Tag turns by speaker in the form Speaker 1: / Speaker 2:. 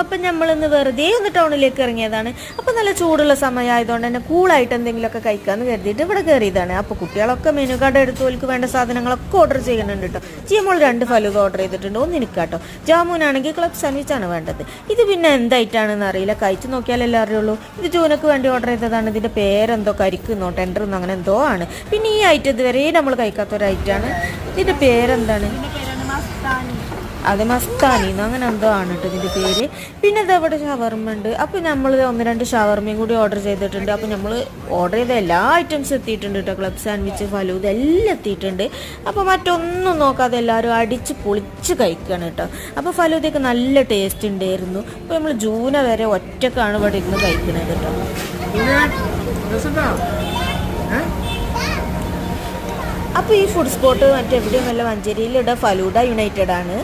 Speaker 1: അപ്പം നമ്മളിന്ന് വെറുതെ ഒന്ന് ടൗണിലേക്ക് ഇറങ്ങിയതാണ്. അപ്പോൾ നല്ല ചൂടുള്ള സമയമായതുകൊണ്ട് തന്നെ കൂളായിട്ട് എന്തെങ്കിലുമൊക്കെ കഴിക്കാമെന്ന് കരുതിയിട്ട് ഇവിടെ കയറിയതാണ്. അപ്പോൾ കുട്ടികളൊക്കെ മെനു കാർഡ് എടുത്ത് ഓൽക്ക് വേണ്ട സാധനങ്ങളൊക്കെ ഓർഡർ ചെയ്യുന്നുണ്ട് കേട്ടോ. ജിയമോൾ 2 ഫലൂദ ഓർഡർ ചെയ്തിട്ടുണ്ട്, ഒന്ന് എനിക്കാട്ടോ. ജാമുനാണെങ്കിൽ ക്ലബ് സാൻഡ്വിച്ചാണ് വേണ്ടത്. ഇത് പിന്നെ എന്തായിട്ടാണെന്ന് അറിയില്ല, കഴിച്ച് നോക്കിയാലല്ലേ അറിയുള്ളൂ. ഇത് ജൂനക്ക് വേണ്ടി ഓർഡർ ചെയ്തതാണ്. ഇതിൻ്റെ പേരെന്തോ കരിക്കുന്നോ ടെൻഡറെന്നോ അങ്ങനെ എന്തോ ആണ്. പിന്നെ ഈ ഐറ്റം ഇതുവരെ നമ്മൾ കഴിക്കാത്തൊരു ഐറ്റമാണ്. ഇതിൻ്റെ പേരെന്താണ്? അത് മസ്താനിന്നോ അങ്ങനെ എന്തോ ആണ് കേട്ടോ ഇതിൻ്റെ പേര്. പിന്നെ ഇതവിടെ ഷവർമ്മ ഉണ്ട്. അപ്പോൾ നമ്മൾ 1-2 ഷവർമ്മയും കൂടി ഓർഡർ ചെയ്തിട്ടുണ്ട്. അപ്പോൾ നമ്മൾ ഓർഡർ ചെയ്ത എല്ലാ ഐറ്റംസും എത്തിയിട്ടുണ്ട് കേട്ടോ. ക്ലബ് സാൻഡ്വിച്ച്, ഫലൂദ എല്ലാം എത്തിയിട്ടുണ്ട്. അപ്പോൾ മറ്റൊന്നും നോക്കാതെ എല്ലാവരും അടിച്ച് പൊളിച്ച് കഴിക്കുകയാണ് കേട്ടോ. അപ്പോൾ ഫലൂദയൊക്കെ നല്ല ടേസ്റ്റ് ഉണ്ടായിരുന്നു. അപ്പോൾ നമ്മൾ ജൂന വരെ ഒറ്റക്കാണ് ഇവിടെ ഇരുന്ന് കഴിക്കുന്നത് കേട്ടോ. അപ്പോൾ ഈ ഫുഡ് സ്പോട്ട് മറ്റെവിടെയും വല്ല മഞ്ചേരിയിലിവിടെ ഫലൂദ യുണൈറ്റഡ് ആണ്.